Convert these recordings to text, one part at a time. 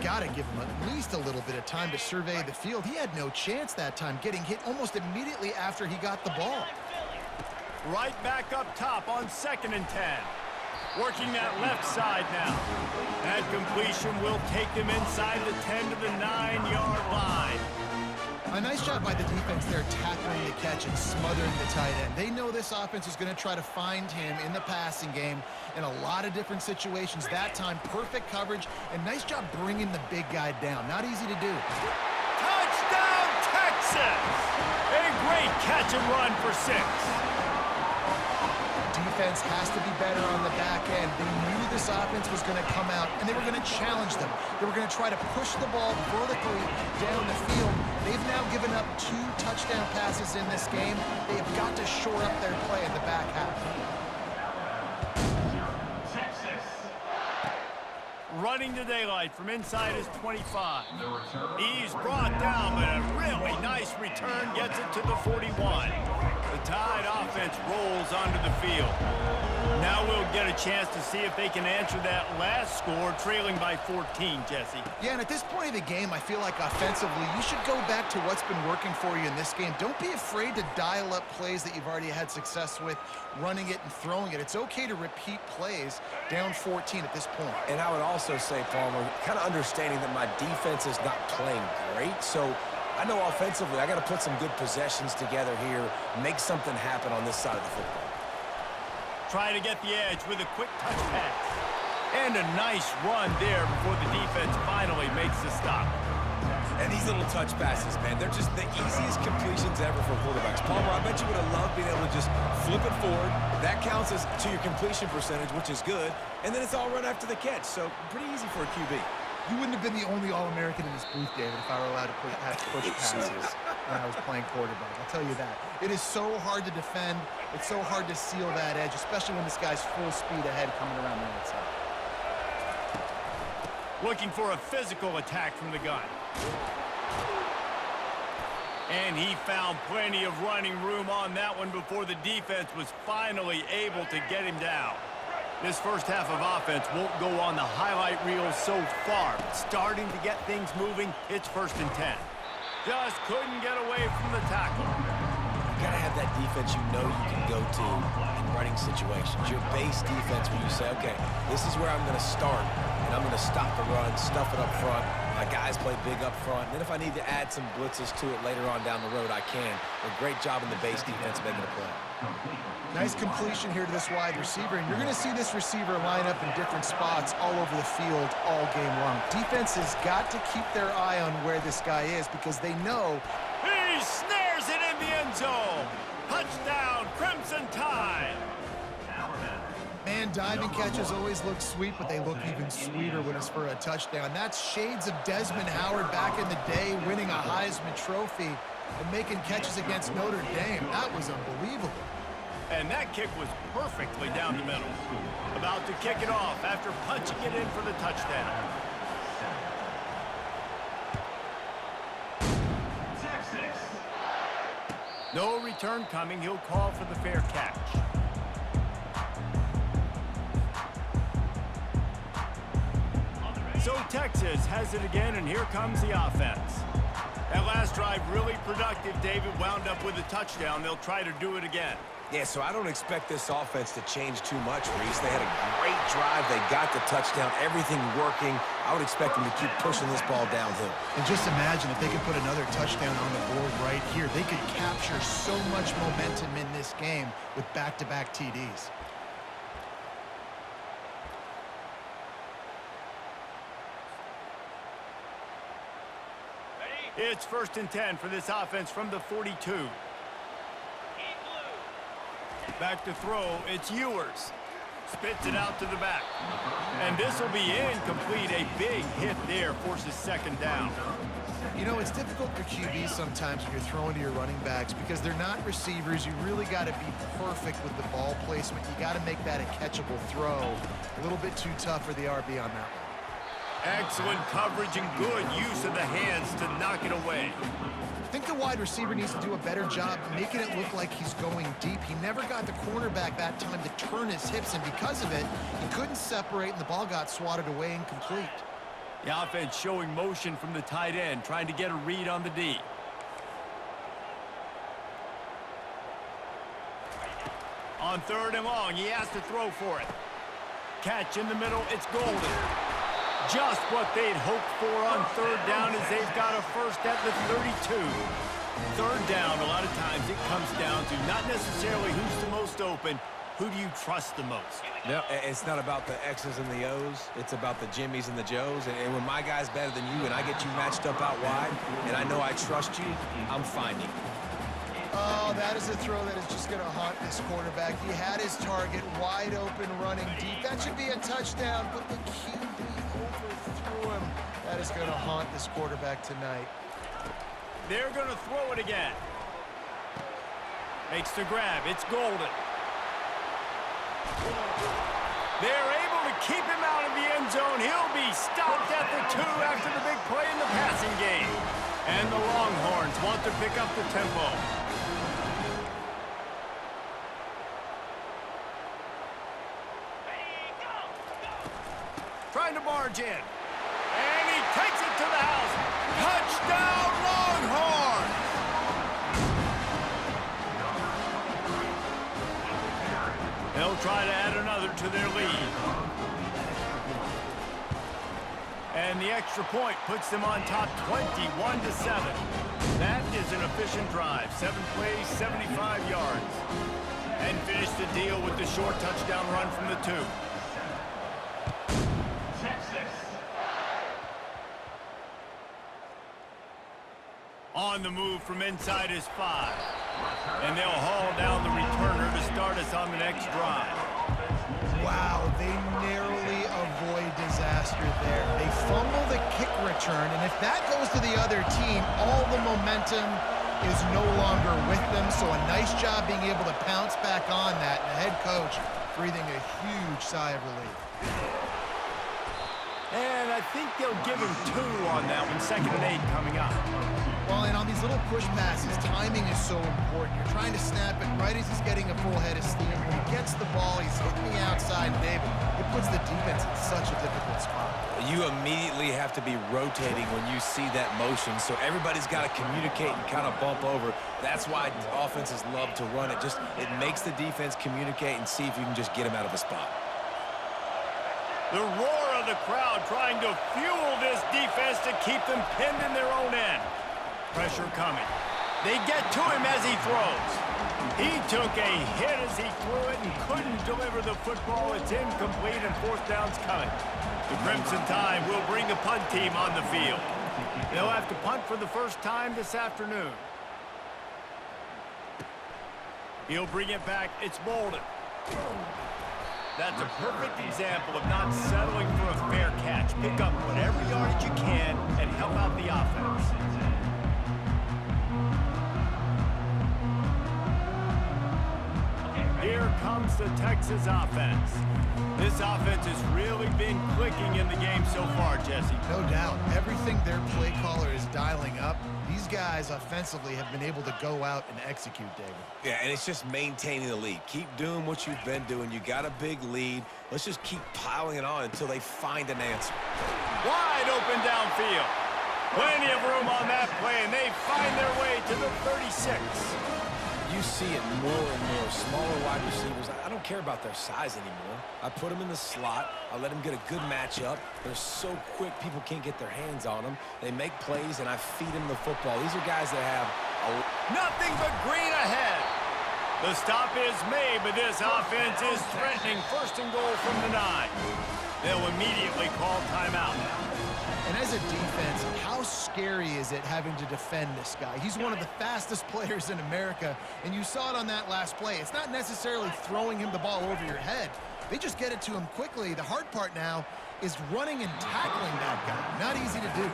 got to give him at least a little bit of time to survey the field. He had no chance that time, getting hit almost immediately after he got the ball. Right back up top on 2nd and 10. Working that left side now. That completion will take them inside the 10 to the 9-yard line. A nice job by the defense there tackling the catch and smothering the tight end. They know this offense is going to try to find him in the passing game in a lot of different situations. That time, perfect coverage, and nice job bringing the big guy down. Not easy to do. Touchdown, Texas! A great catch and run for 6. Defense has to be better on the back end. They knew this offense was going to come out, and they were going to challenge them. They were going to try to push the ball vertically down the field. They've now given up 2 touchdown passes in this game. They have got to shore up their play in the back half. Running to daylight from inside his 25. He's brought down, but a really nice return gets it to the 41. The Tide offense rolls onto the field. Now we'll get a chance to see if they can answer that last score, trailing by 14, Jesse. Yeah, and at this point of the game, I feel like offensively, you should go back to what's been working for you in this game. Don't be afraid to dial up plays that you've already had success with, running it and throwing it. It's okay to repeat plays down 14 at this point. And I would also say, Palmer, kind of understanding that my defense is not playing great, so I know offensively I got to put some good possessions together here, make something happen on this side of the football. Try to get the edge with a quick touch pass. And a nice run there before the defense finally makes the stop. And these little touch passes, man, they're just the easiest completions ever for quarterbacks. Palmer, I bet you would have loved being able to just flip it forward. That counts as to your completion percentage, which is good. And then it's all run after the catch, so pretty easy for a QB. You wouldn't have been the only All-American in this booth, David, if I were allowed to push passes when I was playing quarterback. I'll tell you that. It is so hard to defend. It's so hard to seal that edge, especially when this guy's full speed ahead coming around the outside. Looking for a physical attack from the gun. And he found plenty of running room on that one before the defense was finally able to get him down. This first half of offense won't go on the highlight reel so far, but starting to get things moving, it's 1st and 10. Just couldn't get away from the tackle. You gotta have that defense you know you can go to in running situations. Your base defense where you say, okay, this is where I'm gonna start, and I'm gonna stop the run, stuff it up front. My guys play big up front. And then if I need to add some blitzes to it later on down the road, I can. A great job in the base defense making a play. Nice completion here to this wide receiver, and you're going to see this receiver line up in different spots all over the field all game long. Defense has got to keep their eye on where this guy is because they know. He snares it in the end zone. Touchdown, Crimson Tide. Man, diving catches always look sweet, but they look even sweeter when it's for a touchdown. That's shades of Desmond Howard back in the day, winning a Heisman Trophy and making catches against Notre Dame. That was unbelievable. And that kick was perfectly down the middle. About to kick it off after punching it in for the touchdown. Texas. No return coming. He'll call for the fair catch. So Texas has it again, and here comes the offense. That last drive really productive. David wound up with a touchdown. They'll try to do it again. Yeah, so I don't expect this offense to change too much, Reese. They had a great drive. They got the touchdown, everything working. I would expect them to keep pushing this ball downhill. And just imagine if they could put another touchdown on the board right here. They could capture so much momentum in this game with back-to-back TDs. It's 1st and 10 for this offense from the 42. Back to throw, it's Ewers. Spits it out to the back. And this will be incomplete. A big hit there forces 2nd down. You know, it's difficult for QBs sometimes when you're throwing to your running backs because they're not receivers. You really got to be perfect with the ball placement. You got to make that a catchable throw. A little bit too tough for the RB on that one. Excellent coverage and good use of the hands to knock it away. I think the wide receiver needs to do a better job making it look like he's going deep. He never got the cornerback that time to turn his hips, and because of it, he couldn't separate, and the ball got swatted away incomplete. The offense showing motion from the tight end, trying to get a read on the D. On 3rd and long, he has to throw for it. Catch in the middle, it's Golden. Just what they'd hoped for on 3rd down as they've got a first at the 32. 3rd down, a lot of times it comes down to not necessarily who's the most open, who do you trust the most? No, it's not about the X's and the O's. It's about the Jimmys and the Joes. And when my guy's better than you and I get you matched up out wide and I know I trust you, I'm finding. Oh, that is a throw that is just going to haunt this quarterback. He had his target wide open running deep. That should be a touchdown, but the QB overthrew him. That is going to haunt this quarterback tonight. They're going to throw it again. Makes the grab. It's Golden. They're able to keep him out of the end zone. He'll be stopped at the 2 after the big play in the passing game. And the Longhorns want to pick up the tempo. Trying to barge in. And he takes it to the house. Touchdown, Longhorns! They'll try to add another to their lead. And the extra point puts them on top 21-7. That is an efficient drive. 7 plays, 75 yards. And finish the deal with the short touchdown run from the 2. On the move from inside his 5. And they'll haul down the returner to start us on the next drive. Wow, they narrowly avoid disaster there. They fumble the kick return, and if that goes to the other team, all the momentum is no longer with them. So a nice job being able to pounce back on that, and the head coach breathing a huge sigh of relief. And I think they'll give him 2 on that one. 2nd and 8 coming up. Well, and on these little push passes, timing is so important. You're trying to snap it right as he's getting a full head of steam. When he gets the ball, he's hitting the outside, David. It puts the defense in such a difficult spot. You immediately have to be rotating when you see that motion, so everybody's got to communicate and kind of bump over. That's why offenses love to run it. It makes the defense communicate and see if you can just get him out of a spot. The roar of the crowd trying to fuel this defense to keep them pinned in their own end. Pressure coming. They get to him as he throws. He took a hit as he threw it and couldn't deliver the football. It's incomplete and 4th down's coming. The Crimson Tide will bring the punt team on the field. They'll have to punt for the first time this afternoon. He'll bring it back. It's Bolden. That's a perfect example of not settling for a fair catch. Pick up whatever yardage you can and help out the offense. Here comes the Texas offense. This offense has really been clicking in the game so far, Jesse. No doubt. Everything their play caller is dialing up, these guys offensively have been able to go out and execute, David. Yeah, and it's just maintaining the lead. Keep doing what you've been doing. You got a big lead. Let's just keep piling it on until they find an answer. Wide open downfield. Plenty of room on that play, and they find their way to the 36. You see it more and more. Smaller wide receivers, I don't care about their size anymore. I put them in the slot. I let them get a good matchup. They're so quick, people can't get their hands on them. They make plays, and I feed them the football. These are guys that have nothing but green ahead. The stop is made, but this offense is threatening. 1st and goal from the 9. They'll immediately call timeout. And as a defense, how scary is it having to defend this guy? He's one of the fastest players in America, and you saw it on that last play. It's not necessarily throwing him the ball over your head. They just get it to him quickly. The hard part now is running and tackling that guy. Not easy to do.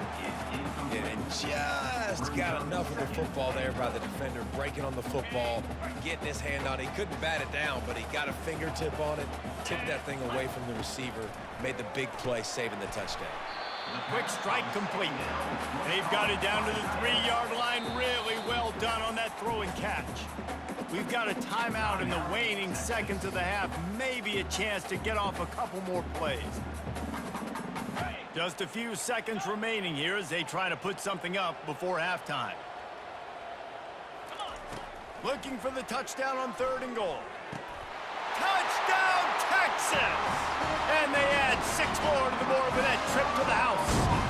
Yeah, and just got enough of the football there by the defender, breaking on the football, getting his hand on it. He couldn't bat it down, but he got a fingertip on it, tipped that thing away from the receiver, made the big play, saving the touchdown. Quick strike complete. They've got it down to the 3-yard line. Really well done on that throw and catch. We've got a timeout in the waning seconds of the half. Maybe a chance to get off a couple more plays. Just a few seconds remaining here as they try to put something up before halftime. Looking for the touchdown on 3rd and goal. Touchdown, Texas! And they add 6 more to the board with that trip to the house.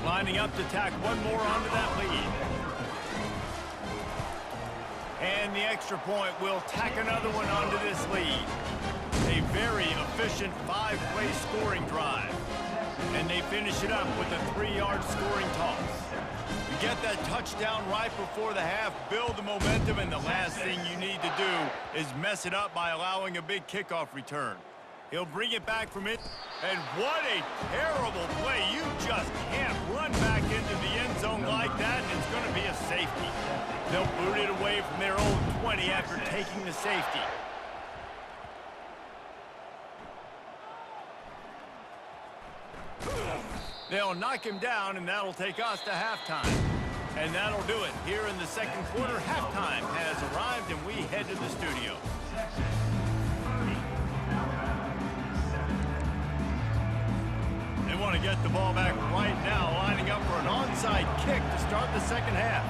Lining up to tack one more onto that lead. And the extra point will tack another one onto this lead. A very efficient 5-play scoring drive. And they finish it up with a 3-yard scoring toss. You get that touchdown right before the half, build the momentum, and the last thing you need to do is mess it up by allowing a big kickoff return. He'll bring it back from it. And what a terrible play. You just can't run back into the end zone like that, and it's going to be a safety. They'll boot it away from their own 20 after taking the safety. They'll knock him down, and that'll take us to halftime. And that'll do it. Here in the second quarter, halftime has arrived, and we head to the studio. They want to get the ball back right now, lining up for an onside kick to start the second half.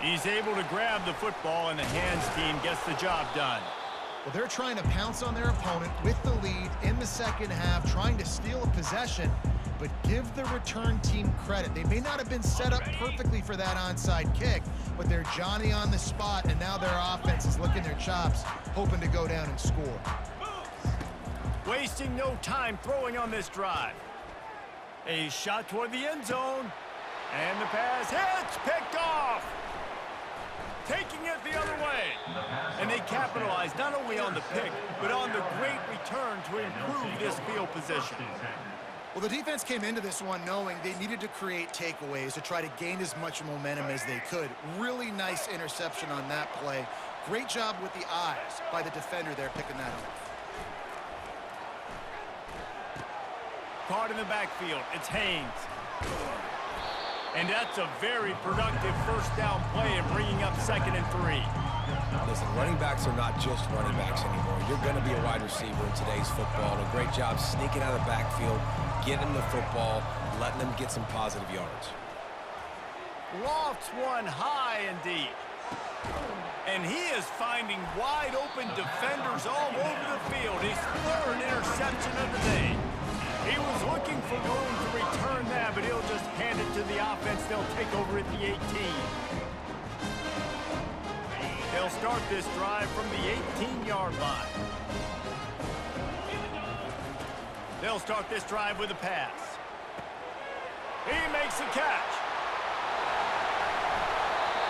He's able to grab the football, and the hands team gets the job done. Well, they're trying to pounce on their opponent with the lead in the second half, trying to steal a possession, but give the return team credit. They may not have been set up perfectly for that onside kick, but they're Johnny on the spot, and now their offense is licking their chops, hoping to go down and score. Wasting no time throwing on this drive. A shot toward the end zone, and the pass hits, picked off. Taking it the other way. And they capitalize not only on the pick, but on the great return to improve this field position. Well, the defense came into this one knowing they needed to create takeaways to try to gain as much momentum as they could. Really nice interception on that play. Great job with the eyes by the defender there picking that up. Caught in the backfield, it's Haynes. And that's a very productive first down play and bringing up 2nd and 3. Listen, running backs are not just running backs anymore. You're going to be a wide receiver in today's football. And a great job sneaking out of the backfield, getting the football, letting them get some positive yards. Lofts one high and deep. And he is finding wide open defenders all over the field. His 3rd interception of the day. He was looking for room to return that, but he'll just hand it to the offense. They'll take over at the 18. They'll start this drive from the 18-yard line. They'll start this drive with a pass. He makes the catch.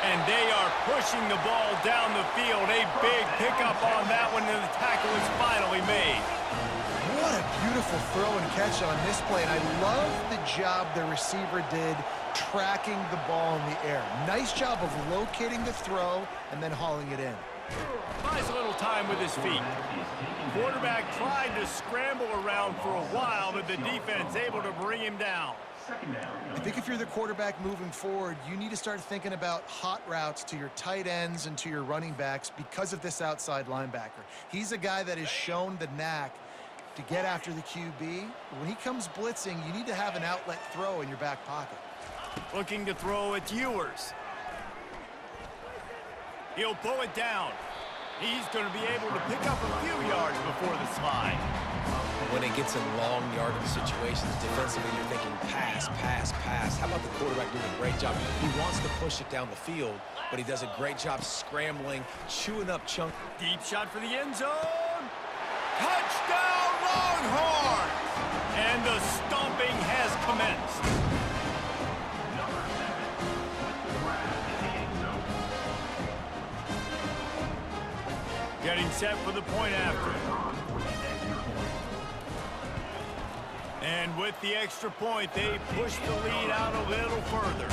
And they are pushing the ball down the field. A big pickup on that one, and the tackle is finally made. What a beautiful throw and catch on this play, and I love the job the receiver did tracking the ball in the air. Nice job of locating the throw and then hauling it in. Buys a little time with his feet. Quarterback tried to scramble around for a while, but the defense able to bring him down. I think if you're the quarterback moving forward, you need to start thinking about hot routes to your tight ends and to your running backs because of this outside linebacker. He's a guy that has shown the knack to get after the QB. When he comes blitzing, you need to have an outlet throw in your back pocket. Looking to throw at Ewers. He'll pull it down. He's going to be able to pick up a few yards before the slide. When it gets in long yardage situations, defensively, you're thinking pass, pass, pass. How about the quarterback doing a great job? He wants to push it down the field, but he does a great job scrambling, chewing up chunks. Deep shot for the end zone. Touchdown, Longhorns! And the stomping has commenced. Getting set for the point after. And with the extra point, they push the lead out a little further.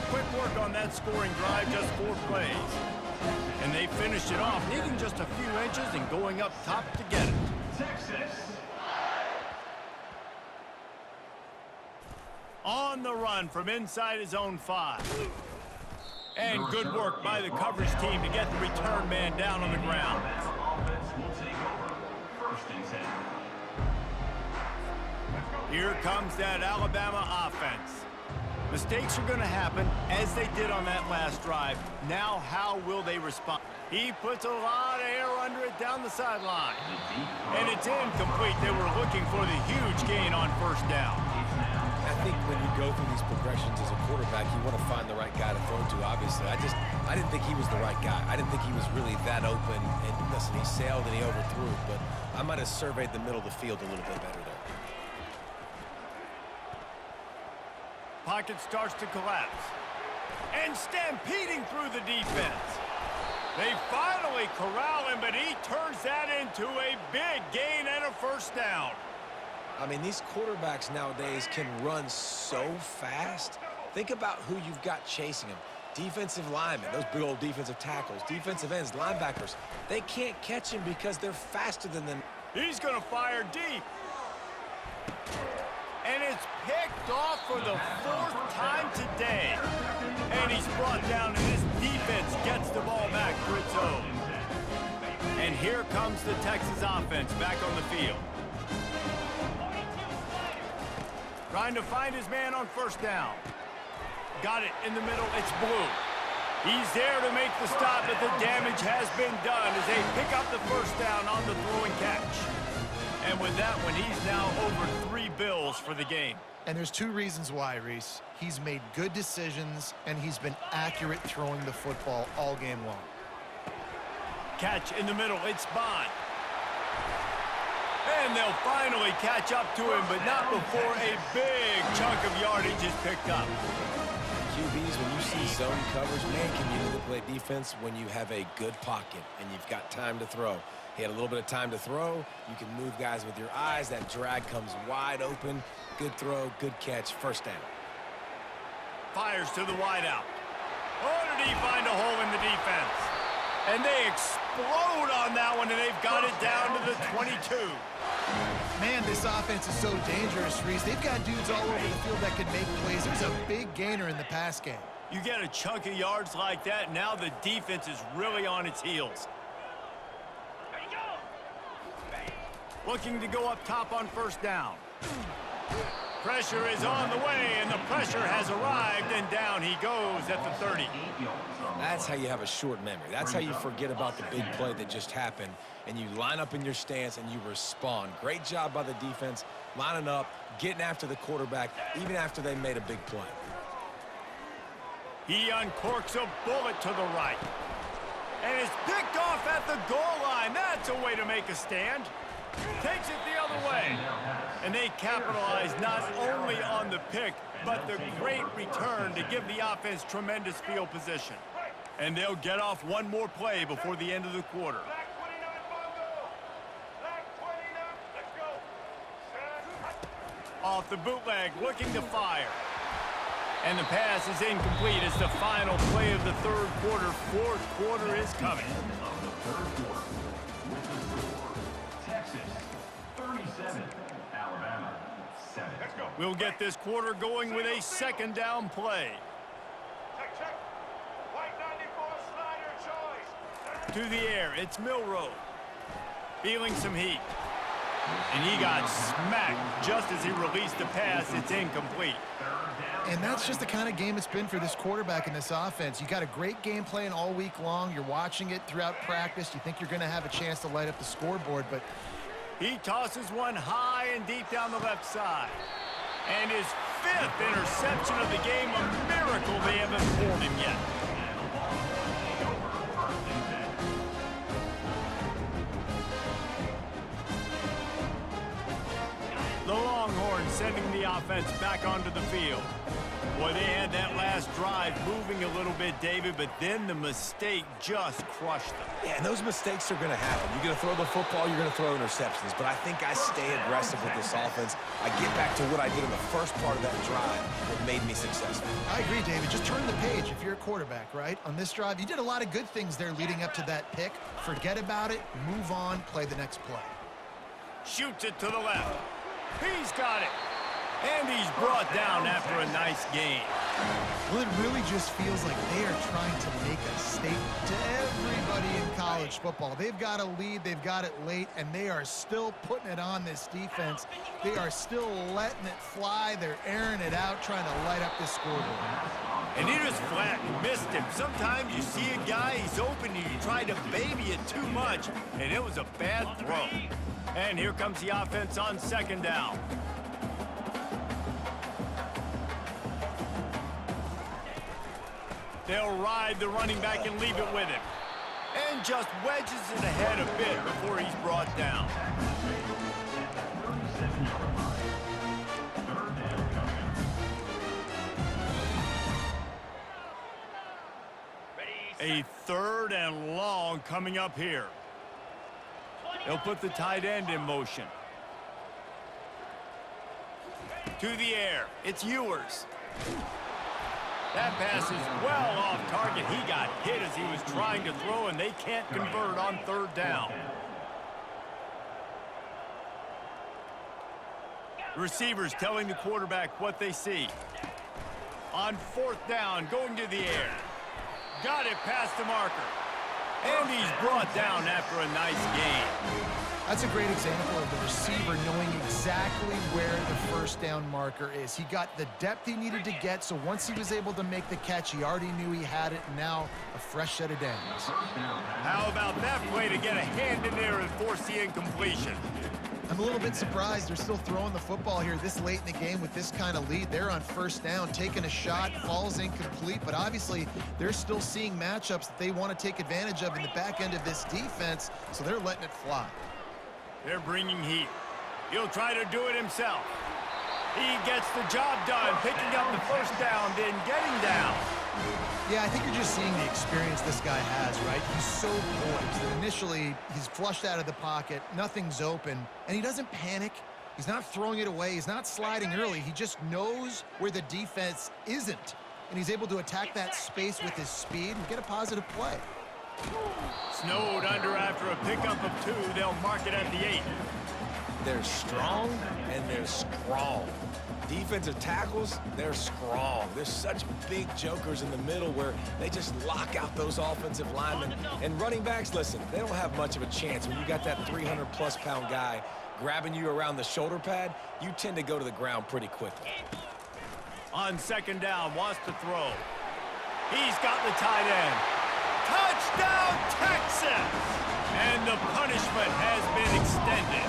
Quick work on that scoring drive, just 4 plays. And they finished it off, needing just a few inches and going up top to get it. On the run from inside his own 5. And good work by the coverage team to get the return man down on the ground. Here comes that Alabama offense. Mistakes are going to happen, as they did on that last drive. Now, how will they respond? He puts a lot of air under it down the sideline. And it's incomplete. They were looking for the huge gain on first down. I think when you go through these progressions as a quarterback, you want to find the right guy to throw to, obviously. I didn't think he was the right guy. I didn't think he was really that open. And listen, he sailed and he overthrew it, but I might have surveyed the middle of the field a little bit better there. Pocket starts to collapse. And stampeding through the defense. They finally corral him, but he turns that into a big gain and a first down. I mean, these quarterbacks nowadays can run so fast. Think about who you've got chasing them. Defensive linemen, those big old defensive tackles, defensive ends, linebackers. They can't catch him because they're faster than them. He's going to fire deep. And it's picked off for the 4th time today. And he's brought down, and his defense gets the ball back for its own. And here comes the Texas offense back on the field. Trying to find his man on first down. Got it in the middle. It's Blue. He's there to make the stop, but the damage has been done as they pick up the first down on the throw and catch. And with that one, he's now over 3 bills for the game. And there's 2 reasons why, Reese. He's made good decisions, and he's been accurate throwing the football all game long. Catch in the middle. It's Bond. And they'll finally catch up to him, but not before a big chunk of yardage is picked up. QBs, when you see zone coverage, man, can you manipulate defense when you have a good pocket and you've got time to throw. He had a little bit of time to throw. You can move guys with your eyes. That drag comes wide open. Good throw, good catch, first down. Fires to the wideout. Oh, did he find a hole in the defense? And they explode on that one, and they've got it down to the 22. Man, this offense is so dangerous, Reese. They've got dudes all over the field that can make plays. There's a big gainer in the pass game. You get a chunk of yards like that, now the defense is really on its heels. Looking to go up top on first down. Pressure is on the way, and the pressure has arrived, and down he goes at the 30. That's how you have a short memory. That's how you forget about the big play that just happened, and you line up in your stance and you respond. Great job by the defense, lining up, getting after the quarterback, even after they made a big play. He uncorks a bullet to the right. And is picked off at the goal line. That's a way to make a stand. Takes it the other way. And they capitalize not only on the pick, but the great return to give the offense tremendous field position. And they'll get off one more play before the end of the quarter. Off the bootleg, looking to fire. And the pass is incomplete. It's the final play of the third quarter. Fourth quarter is coming. We'll get this quarter going with a second down play. To the air, it's Milroe. Feeling some heat. And he got smacked just as he released the pass. It's incomplete. And that's just the kind of game it's been for this quarterback in this offense. You got a great game plan all week long. You're watching it throughout practice. You think you're going to have a chance to light up the scoreboard, but he tosses one high and deep down the left side. And his 5th interception of the game, a miracle they haven't pulled him yet. The Longhorns sending the offense back onto the field. Boy, they had that last drive moving a little bit, David, but then the mistake just crushed them. Yeah, and those mistakes are going to happen. You're going to throw the football, you're going to throw interceptions. But I think I stay aggressive with this offense. I get back to what I did in the first part of that drive that made me successful. I agree, David. Just turn the page if you're a quarterback, right? On this drive, you did a lot of good things there leading up to that pick. Forget about it, move on, play the next play. Shoots it to the left. He's got it. And he's brought down after a nice gain. Well, it really just feels like they are trying to make a statement to everybody in college football. They've got a lead, they've got it late, and they are still putting it on this defense. They are still letting it fly. They're airing it out, trying to light up this scoreboard. And he just flat missed him. Sometimes you see a guy, he's open, and you try to baby it too much, and it was a bad throw. And here comes the offense on second down. They'll ride the running back and leave it with him. And just wedges it ahead a bit before he's brought down. A third and long coming up here. They'll put the tight end in motion. To the air. It's Ewers. That pass is well off target. He got hit as he was trying to throw, and they can't convert on third down. Receivers telling the quarterback what they see. On fourth down, going to the air. Got it past the marker. And he's brought down after a nice gain. That's a great example of the receiver knowing exactly where the first down marker is. He got the depth he needed to get, so once he was able to make the catch, he already knew he had it, and now a fresh set of downs. How about that play to get a hand in there and force the incompletion? I'm a little bit surprised they're still throwing the football here this late in the game with this kind of lead. They're on first down, taking a shot, falls incomplete, but obviously they're still seeing matchups that they want to take advantage of in the back end of this defense, so they're letting it fly. They're bringing heat. He'll try to do it himself. He gets the job done, picking up the first down, then getting down. Yeah, I think you're just seeing the experience this guy has, right? He's so poised that initially he's flushed out of the pocket, nothing's open, and he doesn't panic. He's not throwing it away. He's not sliding early. He just knows where the defense isn't, and he's able to attack that space with his speed and get a positive play. Snowed under after a pickup of 2. They'll mark it at the 8. They're strong and they're strong. Defensive tackles, they're strong. There's such big jokers in the middle where they just lock out those offensive linemen. And running backs, listen, they don't have much of a chance. When you got that 300-plus pound guy grabbing you around the shoulder pad, you tend to go to the ground pretty quickly. On second down, wants to throw. He's got the tight end. Touchdown, Texas! And the punishment has been extended.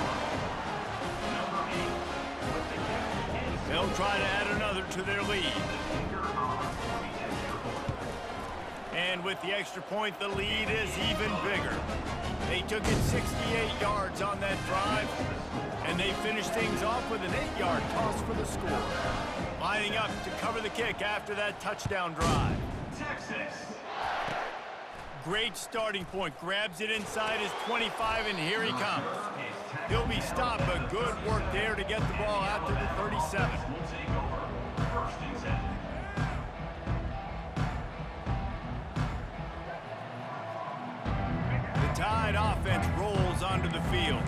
They'll try to add another to their lead. And with the extra point, the lead is even bigger. They took it 68 yards on that drive, and they finished things off with an 8-yard toss for the score. Lining up to cover the kick after that touchdown drive. Texas. Great starting point. Grabs it inside his 25, and here he comes. He'll be stopped, but good work there to get the ball out to the 37. The Tide offense rolls onto the field.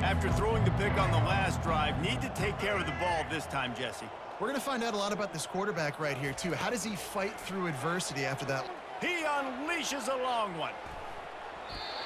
After throwing the pick on the last drive, need to take care of the ball this time, Jesse. We're going to find out a lot about this quarterback right here, too. How does he fight through adversity after that? He unleashes a long one.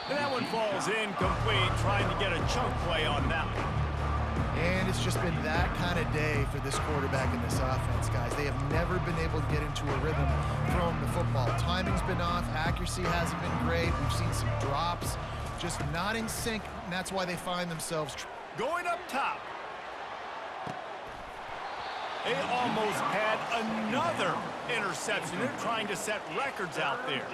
And that one falls incomplete, trying to get a chunk play on that one. And it's just been that kind of day for this quarterback in this offense, guys. They have never been able to get into a rhythm throwing the football. Timing's been off. Accuracy hasn't been great. We've seen some drops. Just not in sync, and that's why they find themselves going up top. They almost had another interception. They're trying to set records out there.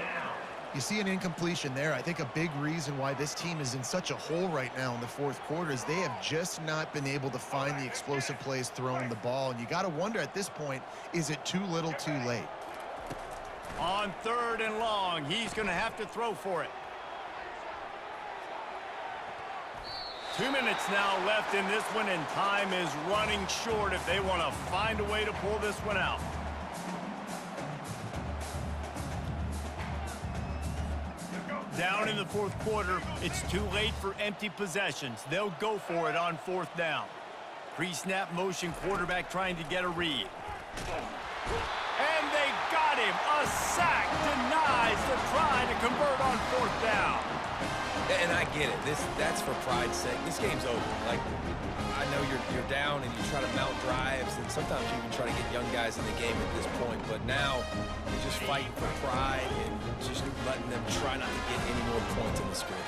You see an incompletion there. I think a big reason why this team is in such a hole right now in the fourth quarter is they have just not been able to find the explosive plays throwing the ball. And you got to wonder at this point, is it too little too late? On third and long, he's going to have to throw for it. 2 minutes now left in this one, and time is running short if they want to find a way to pull this one out. Down in the fourth quarter, it's too late for empty possessions. They'll go for it on fourth down. Pre-snap motion quarterback trying to get a read. And they got him. A sack denies the try to convert on 4th down. And I get it. That's for pride's sake. This game's over. Like, I know you're down and you try to mount drives, and sometimes you even try to get young guys in the game at this point. But now you're just fighting for pride and just letting them try not to get any more points in the script.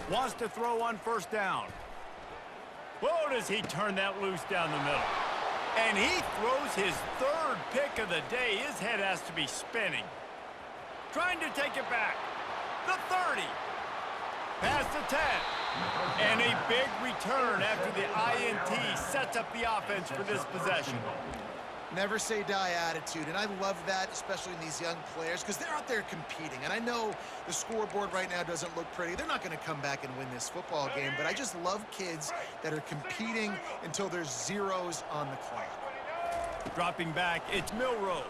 Wants to throw on 1st down. Whoa, does he turn that loose down the middle. And he throws his 3rd pick of the day. His head has to be spinning. Trying to take it back. The 30. Past the 10. And a big return after the INT sets up the offense for this possession. Never say die attitude, and I love that, especially in these young players, because they're out there competing. And I know the scoreboard right now doesn't look pretty. They're not going to come back and win this football game, but I just love kids that are competing until there's zeros on the clock. Dropping back, it's Milroe.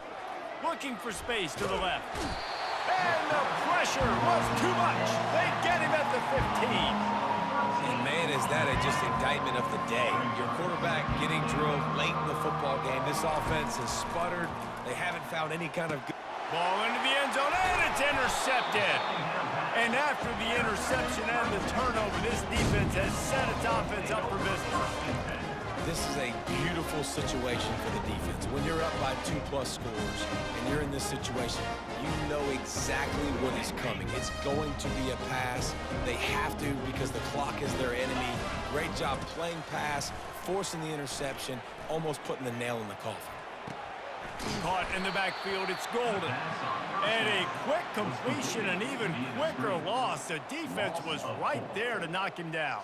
Looking for space to the left. And the pressure was too much. They get him at the 15. And man, is that just indictment of the day. Your quarterback getting drilled late in the football game. This offense has sputtered. They haven't found any kind of good... Ball into the end zone, and it's intercepted. And after the interception and the turnover, this defense has set its offense up for business. This is a beautiful situation for the defense. When you're up by 2+ scores and you're in this situation, you know exactly what is coming. It's going to be a pass. They have to because the clock is their enemy. Great job playing pass, forcing the interception, almost putting the nail in the coffin. Caught in the backfield, it's Golden. And a quick completion, an even quicker loss. The defense was right there to knock him down.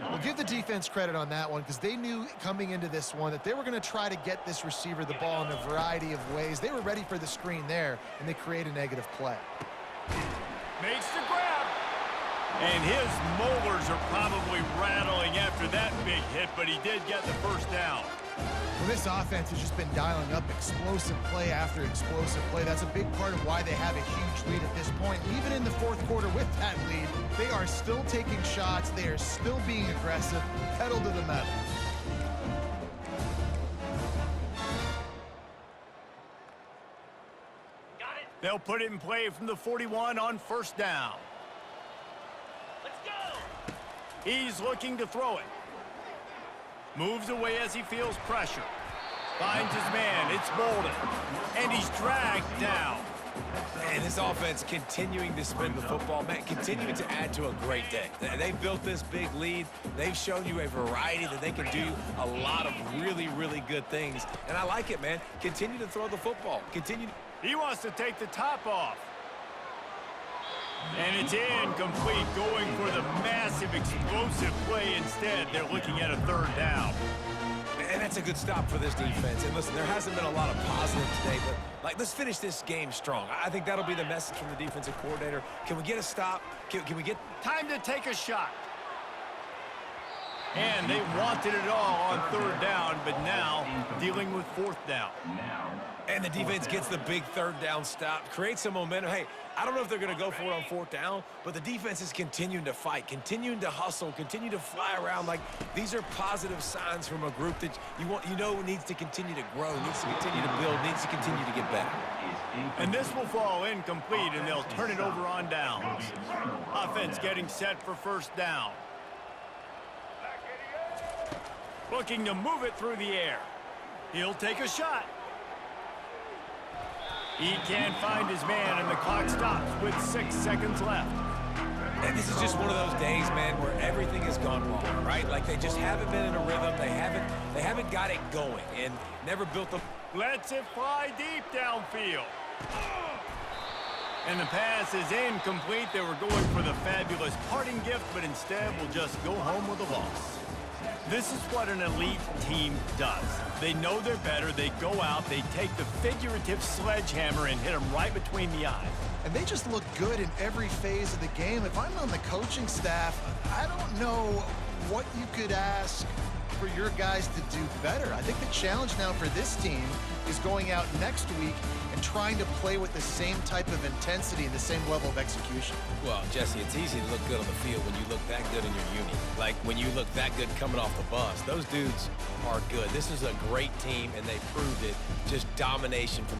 Well, give the defense credit on that one, because they knew coming into this one that they were going to try to get this receiver the ball in a variety of ways. They were ready for the screen there, and they create a negative play. Makes the grab. And his molars are probably rattling after that big hit, but he did get the 1st down. Well, this offense has just been dialing up explosive play after explosive play. That's a big part of why they have a huge lead at this point. Even in the 4th quarter with that lead, they are still taking shots. They are still being aggressive, pedal to the metal. They'll put it in play from the 41 on 1st down. Let's go. He's looking to throw it. Moves away as he feels pressure. Finds his man. It's Bolden. And he's dragged down. And this offense continuing to spin the football, man, continuing to add to a great day. They've built this big lead. They've shown you a variety that they can do a lot of really, really good things. And I like it, man. Continue to throw the football. Continue. He wants to take the top off. And it's incomplete, going for the massive explosive play instead. They're looking at a 3rd down. And that's a good stop for this defense. And listen, there hasn't been a lot of positive today, but like, let's finish this game strong. I think that'll be the message from the defensive coordinator. Can we get a stop? Can we get... Time to take a shot. And they wanted it all on 3rd down, but now dealing with 4th down. And the defense gets the big 3rd down stop, creates some momentum. Hey, I don't know if they're going to go for it on 4th down, but the defense is continuing to fight, continuing to hustle, continue to fly around. Like, these are positive signs from a group that you know needs to continue to grow, needs to continue to build, needs to continue to get better. And this will fall incomplete, and they'll turn it over on downs. Offense getting set for 1st down. Looking to move it through the air. He'll take a shot. He can't find his man, and the clock stops with 6 seconds left. And this is just one of those days, man, where everything has gone wrong, right? Like, they just haven't been in a rhythm. They haven't got it going and never built the... Lets it fly deep downfield. And the pass is incomplete. They were going for the fabulous parting gift, but instead will just go home with a loss. This is what an elite team does. They know they're better. They go out, they take the figurative sledgehammer and hit them right between the eyes. And they just look good in every phase of the game. If I'm on the coaching staff, I don't know what you could ask for your guys to do better. I think the challenge now for this team is going out next week and trying to play with the same type of intensity and the same level of execution. Well, Jesse, it's easy to look good on the field when you look that good in your unit. Like when you look that good coming off the bus. Those dudes are good. This is a great team, and they proved it. Just domination from